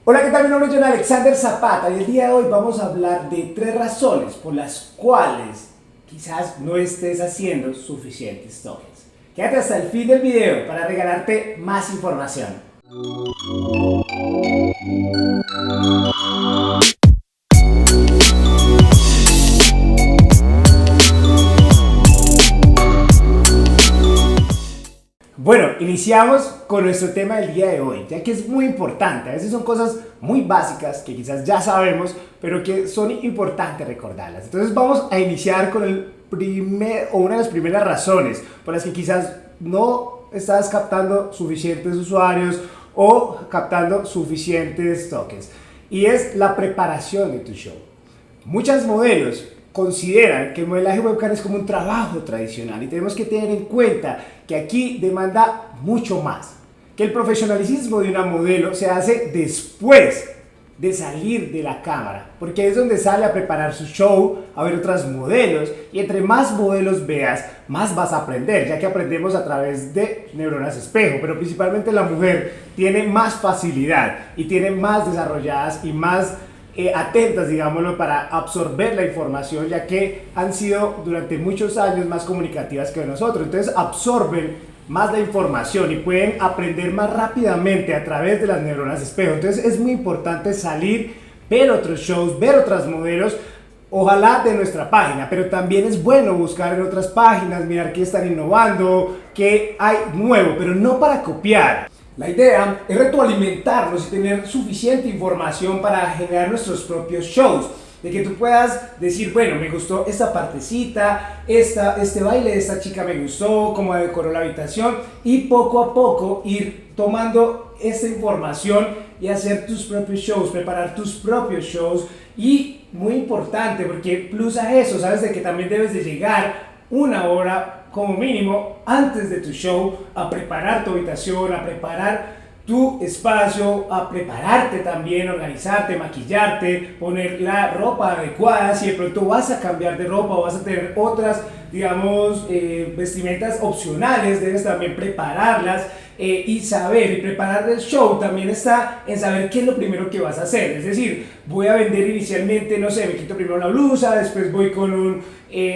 Hola, ¿qué tal? Mi nombre es John Alexander Zapata y el día de hoy vamos a hablar de 3 razones por las cuales quizás no estés haciendo suficientes tokens. Quédate hasta el fin del video para regalarte más información. Bueno, iniciamos con nuestro tema del día de hoy, ya que es muy importante. A veces son cosas muy básicas que quizás ya sabemos, pero que son importantes recordarlas. Entonces vamos a iniciar con una de las primeras razones por las que quizás no estás captando suficientes usuarios o captando suficientes tokens. Y es la preparación de tu show. Muchos modelos consideran que el modelaje webcam es como un trabajo tradicional y tenemos que tener en cuenta que aquí demanda mucho más, que el profesionalismo de una modelo se hace después de salir de la cámara, porque es donde sale a preparar su show, a ver otros modelos, y entre más modelos veas, más vas a aprender, ya que aprendemos a través de neuronas espejo, pero principalmente la mujer tiene más facilidad y tiene más desarrolladas y más atentas, digámoslo, para absorber la información, ya que han sido durante muchos años más comunicativas que nosotros. Entonces absorben más la información y pueden aprender más rápidamente a través de las neuronas espejo. Entonces es muy importante salir, ver otros shows, ver otros modelos, ojalá de nuestra página, pero también es bueno buscar en otras páginas, mirar qué están innovando, qué hay nuevo, pero no para copiar. La idea es retroalimentarnos y tener suficiente información para generar nuestros propios shows. De que tú puedas decir, bueno, me gustó esta partecita, este baile de esta chica me gustó, cómo decoró la habitación, y poco a poco ir tomando esta información y hacer tus propios shows, preparar tus propios shows. Y muy importante, porque plus a eso, sabes de que también debes de llegar una hora como mínimo antes de tu show a preparar tu habitación, a preparar tu espacio, a prepararte también, organizarte, maquillarte, poner la ropa adecuada. Si de pronto vas a cambiar de ropa o vas a tener otras, digamos, vestimentas opcionales, debes también prepararlas y saber, y preparar el show también está en saber qué es lo primero que vas a hacer. Es decir, voy a vender inicialmente, no sé, me quito primero la blusa, después voy con un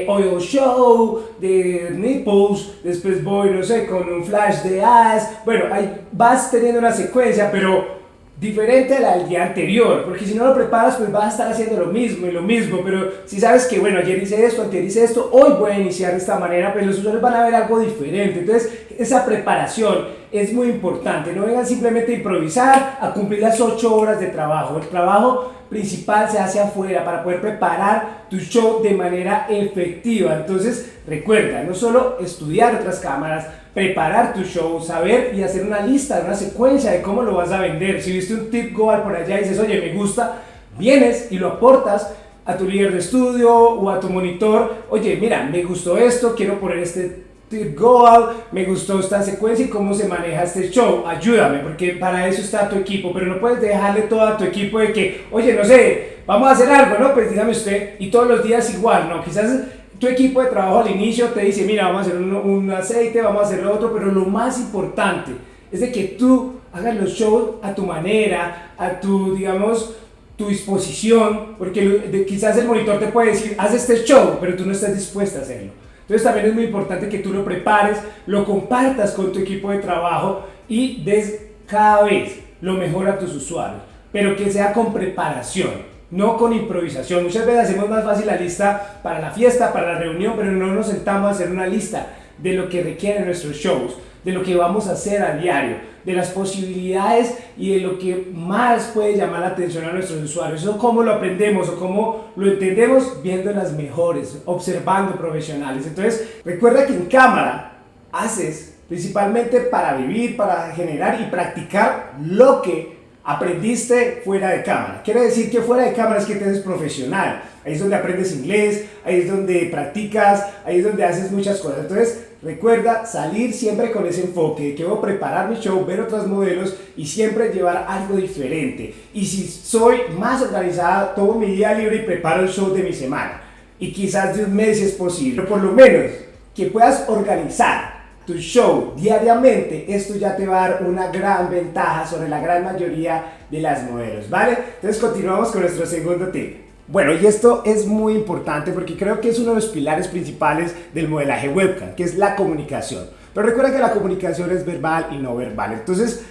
oil show de nipples, después voy, no sé, con un flash de ass. Bueno, ahí vas teniendo una secuencia, pero diferente a la del día anterior, porque si no lo preparas, pues vas a estar haciendo lo mismo y lo mismo. Pero si sabes que, bueno, ayer hice esto, antes hice esto, hoy voy a iniciar de esta manera, pues los usuarios van a ver algo diferente. Entonces, esa preparación es muy importante. No vengan simplemente a improvisar, a cumplir las 8 horas de trabajo. El trabajo principal se hace afuera para poder preparar tu show de manera efectiva. Entonces, recuerda, no solo estudiar otras cámaras, preparar tu show, saber y hacer una lista, una secuencia de cómo lo vas a vender. Si viste un tip goal por allá y dices, oye, me gusta, vienes y lo aportas a tu líder de estudio o a tu monitor. Oye, mira, me gustó esto, quiero poner este tip goal, me gustó esta secuencia y cómo se maneja este show, ayúdame, porque para eso está tu equipo. Pero no puedes dejarle todo a tu equipo de que, oye, no sé, vamos a hacer algo, ¿no? Pues dígame usted, y todos los días igual, ¿no? Quizás tu equipo de trabajo al inicio te dice, mira, vamos a hacer un aceite, vamos a hacer lo otro, pero lo más importante es de que tú hagas los shows a tu manera, a tu, digamos, tu disposición, porque quizás el monitor te puede decir, haz este show, pero tú no estás dispuesta a hacerlo. Entonces también es muy importante que tú lo prepares, lo compartas con tu equipo de trabajo y des cada vez lo mejor a tus usuarios, pero que sea con preparación, no con improvisación. Muchas veces hacemos más fácil la lista para la fiesta, para la reunión, pero no nos sentamos a hacer una lista de lo que requieren nuestros shows, de lo que vamos a hacer a diario, de las posibilidades y de lo que más puede llamar la atención a nuestros usuarios. Eso cómo lo aprendemos o cómo lo entendemos viendo las mejores, observando profesionales. Entonces, recuerda que en cámara haces principalmente para vivir, para generar y practicar lo que aprendiste fuera de cámara. Quiere decir que fuera de cámara es que te haces profesional. Ahí es donde aprendes inglés, ahí es donde practicas, ahí es donde haces muchas cosas. Entonces, recuerda salir siempre con ese enfoque de que voy a preparar mi show, ver otros modelos y siempre llevar algo diferente. Y si soy más organizada, tomo mi día libre y preparo el show de mi semana. Y quizás de un mes si es posible, pero por lo menos que puedas organizar tu show diariamente, esto ya te va a dar una gran ventaja sobre la gran mayoría de las modelos, ¿vale? Entonces continuamos con nuestro segundo tip. Bueno, y esto es muy importante porque creo que es uno de los pilares principales del modelaje webcam, que es la comunicación. Pero recuerda que la comunicación es verbal y no verbal, entonces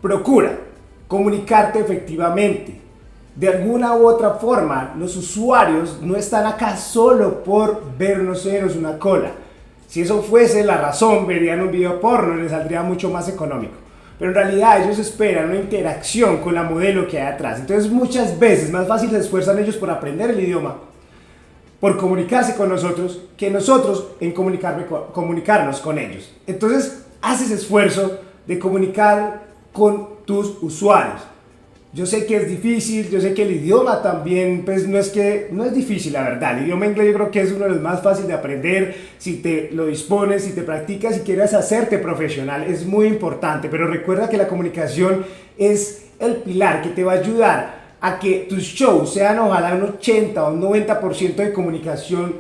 procura comunicarte efectivamente. De alguna u otra forma, los usuarios no están acá solo por vernos una cola. Si eso fuese la razón, verían un video porno y les saldría mucho más económico. Pero en realidad ellos esperan una interacción con la modelo que hay atrás. Entonces muchas veces más fácil se esfuerzan ellos por aprender el idioma, por comunicarse con nosotros, que nosotros en comunicarnos con ellos. Entonces haz ese esfuerzo de comunicar con tus usuarios. Yo sé que es difícil, yo sé que el idioma también, pues no es difícil, la verdad. El idioma inglés yo creo que es uno de los más fáciles de aprender si te lo dispones, si te practicas, si quieres hacerte profesional, es muy importante. Pero recuerda que la comunicación es el pilar que te va a ayudar a que tus shows sean ojalá un 80 o un 90% de comunicación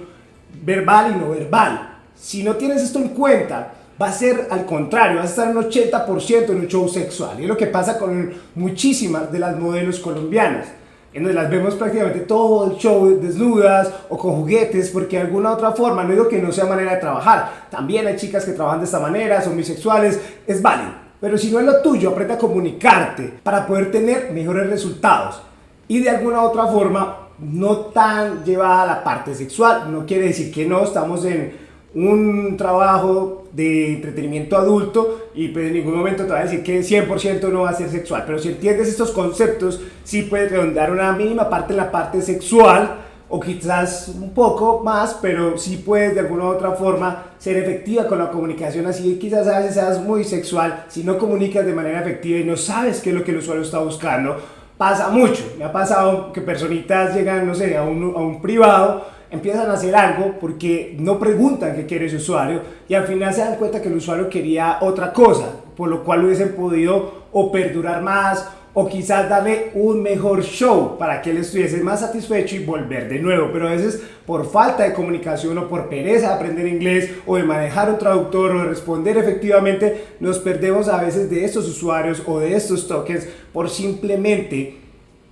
verbal y no verbal. Si no tienes esto en cuenta, va a ser al contrario, vas a estar en un 80% en un show sexual. Y es lo que pasa con muchísimas de las modelos colombianas, en donde las vemos prácticamente todo el show desnudas o con juguetes, porque de alguna otra forma, no digo que no sea manera de trabajar, también hay chicas que trabajan de esta manera, son bisexuales, es válido. Pero si no es lo tuyo, aprende a comunicarte para poder tener mejores resultados. Y de alguna otra forma, no tan llevada a la parte sexual. No quiere decir que no, estamos en un trabajo de entretenimiento adulto y pues en ningún momento te va a decir que 100% no va a ser sexual, pero si entiendes estos conceptos, sí puedes redondear una mínima parte en la parte sexual o quizás un poco más, pero sí puedes de alguna u otra forma ser efectiva con la comunicación. Así quizás a veces seas muy sexual, si no comunicas de manera efectiva y no sabes qué es lo que el usuario está buscando, pasa mucho. Me ha pasado que personitas llegan, no sé, a un privado, empiezan a hacer algo porque no preguntan qué quiere ese usuario y al final se dan cuenta que el usuario quería otra cosa, por lo cual hubiesen podido o perdurar más o quizás darle un mejor show para que él estuviese más satisfecho y volver de nuevo. Pero a veces por falta de comunicación o por pereza de aprender inglés o de manejar un traductor o de responder efectivamente, nos perdemos a veces de estos usuarios o de estos tokens por simplemente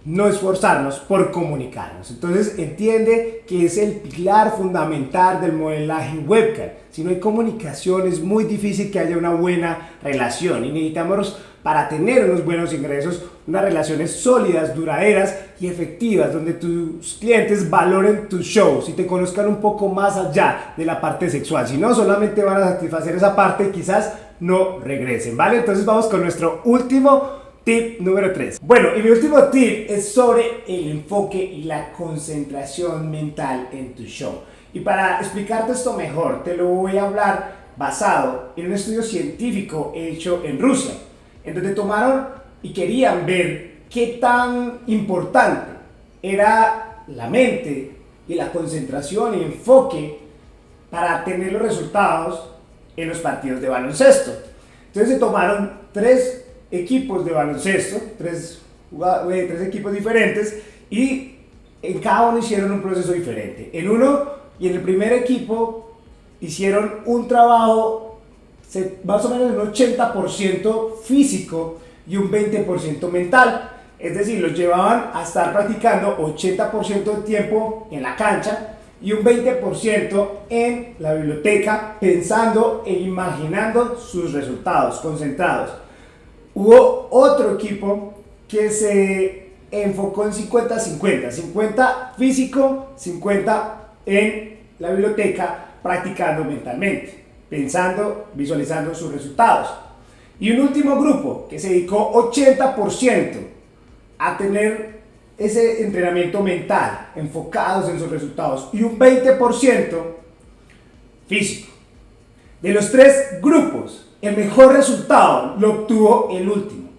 no esforzarnos por comunicarnos. Entonces entiende que es el pilar fundamental del modelaje webcam. Si no hay comunicación es muy difícil que haya una buena relación y necesitamos, para tener unos buenos ingresos, unas relaciones sólidas, duraderas y efectivas, donde tus clientes valoren tus shows y te conozcan un poco más allá de la parte sexual. Si no, solamente van a satisfacer esa parte, quizás no regresen, ¿vale? Entonces vamos con nuestro último tip número 3. Bueno, y mi último tip es sobre el enfoque y la concentración mental en tu show. Y para explicarte esto mejor, te lo voy a hablar basado en un estudio científico hecho en Rusia, en donde tomaron y querían ver qué tan importante era la mente y la concentración y enfoque para tener los resultados en los partidos de baloncesto. Entonces se tomaron tres equipos de baloncesto, tres equipos diferentes, y en cada uno hicieron un proceso diferente. En uno y en el primer equipo hicieron un trabajo más o menos un 80% físico y un 20% mental. Es decir, los llevaban a estar practicando 80% del tiempo en la cancha y un 20% en la biblioteca, pensando e imaginando sus resultados, concentrados. Hubo otro equipo que se enfocó en 50-50, 50 físico, 50 en la biblioteca, practicando mentalmente, pensando, visualizando sus resultados. Y un último grupo que se dedicó 80% a tener ese entrenamiento mental, enfocados en sus resultados, y un 20% físico. De los tres grupos, el mejor resultado lo obtuvo el último.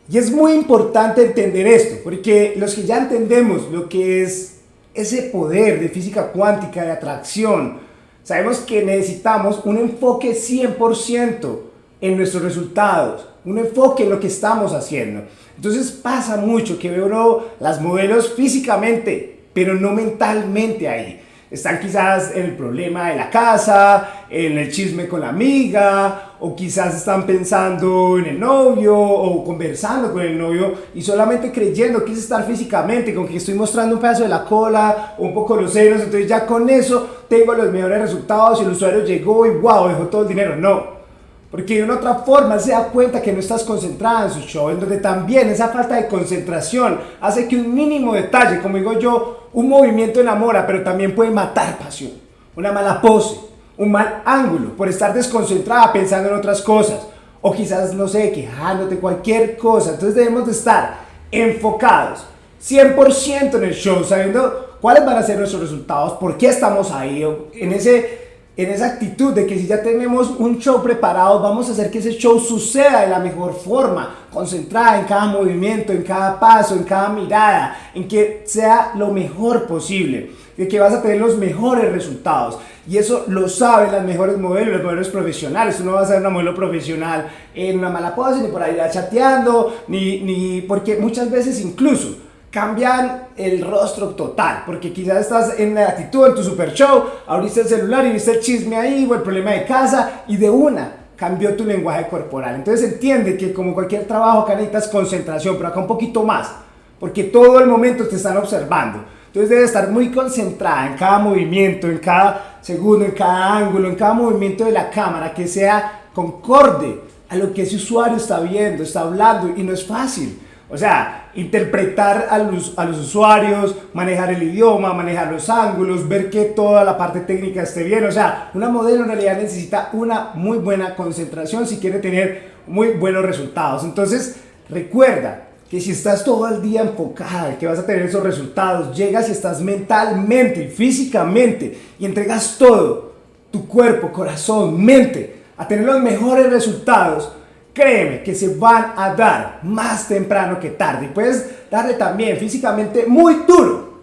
Y es muy importante entender esto, porque los que ya entendemos lo que es ese poder de física cuántica, de atracción, sabemos que necesitamos un enfoque 100% en nuestros resultados, un enfoque en lo que estamos haciendo. Entonces pasa mucho que veo las modelos físicamente, pero no mentalmente ahí. están quizás en el problema de la casa, en el chisme con la amiga, o quizás están pensando en el novio o conversando con el novio y solamente creyendo que es estar físicamente, con que estoy mostrando un pedazo de la cola o un poco los senos, entonces ya con eso tengo los mejores resultados y el usuario llegó y wow, dejó todo el dinero. No. Porque de una otra forma se da cuenta que no estás concentrada en su show, en donde también esa falta de concentración hace que un mínimo detalle, como digo yo, un movimiento enamora, pero también puede matar pasión. Una mala pose, un mal ángulo, por estar desconcentrada pensando en otras cosas, o quizás, no sé, quejándote, cualquier cosa. Entonces debemos de estar enfocados 100% en el show, sabiendo cuáles van a ser nuestros resultados, por qué estamos ahí, en esa actitud de que si ya tenemos un show preparado, vamos a hacer que ese show suceda de la mejor forma, concentrada en cada movimiento, en cada paso, en cada mirada, en que sea lo mejor posible, de que vas a tener los mejores resultados. Y eso lo saben las mejores modelos, los modelos profesionales. Tú no vas a ser una modelo profesional en una mala pose, ni por ahí chateando, ni porque muchas veces incluso cambian el rostro total, porque quizás estás en la actitud, en tu super show, abriste el celular y viste el chisme ahí o el problema de casa y de una cambió tu lenguaje corporal. Entonces entiende que como cualquier trabajo acá necesitas concentración, pero acá un poquito más, porque todo el momento te están observando. Entonces debes estar muy concentrada en cada movimiento, en cada segundo, en cada ángulo, en cada movimiento de la cámara, que sea concorde a lo que ese usuario está viendo, está hablando, y no es fácil. O sea, interpretar a los usuarios, manejar el idioma, manejar los ángulos, ver que toda la parte técnica esté bien. O sea, una modelo en realidad necesita una muy buena concentración si quiere tener muy buenos resultados. Entonces, recuerda que si estás todo el día enfocada, que vas a tener esos resultados, llegas y estás mentalmente y físicamente y entregas todo, tu cuerpo, corazón, mente, a tener los mejores resultados, créeme que se van a dar más temprano que tarde. Y puedes darle también físicamente muy duro.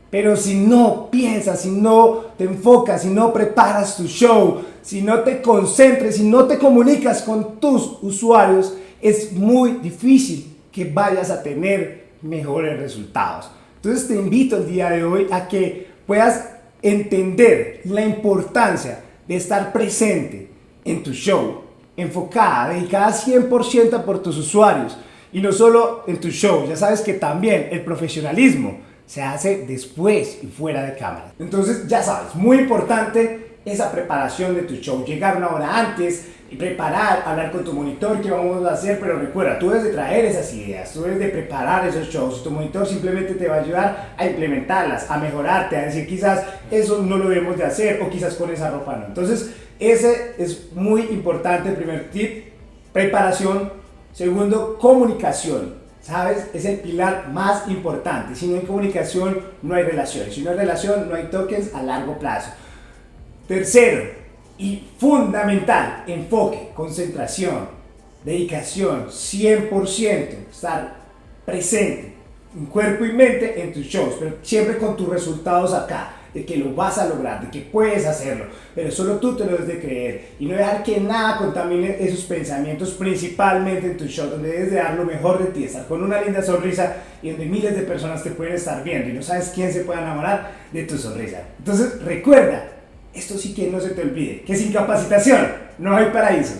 Pero si no piensas, si no te enfocas, si no preparas tu show, si no te concentras, si no te comunicas con tus usuarios, es muy difícil que vayas a tener mejores resultados. Entonces te invito el día de hoy a que puedas entender la importancia de estar presente en tu show, enfocada, dedicada 100% por tus usuarios y no solo en tu show. Ya sabes que también el profesionalismo se hace después y fuera de cámara. Entonces ya sabes, muy importante esa preparación de tu show, llegar una hora antes y preparar, hablar con tu monitor qué vamos a hacer, pero recuerda, tú debes de traer esas ideas, tú debes de preparar esos shows, tu monitor simplemente te va a ayudar a implementarlas, a mejorarte, a decir quizás eso no lo debemos de hacer o quizás con esa ropa no. Entonces ese es muy importante, el primer tip, preparación. Segundo, comunicación, ¿sabes? Es el pilar más importante. Si no hay comunicación, no hay relación. Si no hay relación, no hay tokens a largo plazo. Tercero, y fundamental, enfoque, concentración, dedicación, 100%, estar presente en cuerpo y mente en tus shows, pero siempre con tus resultados acá, de que lo vas a lograr, de que puedes hacerlo, pero solo tú te lo debes de creer y no dejar que nada contamine esos pensamientos, principalmente en tu show, donde debes de dar lo mejor de ti, estar con una linda sonrisa y donde miles de personas te pueden estar viendo y no sabes quién se puede enamorar de tu sonrisa. Entonces recuerda, esto sí que no se te olvide, que sin capacitación no hay paraíso.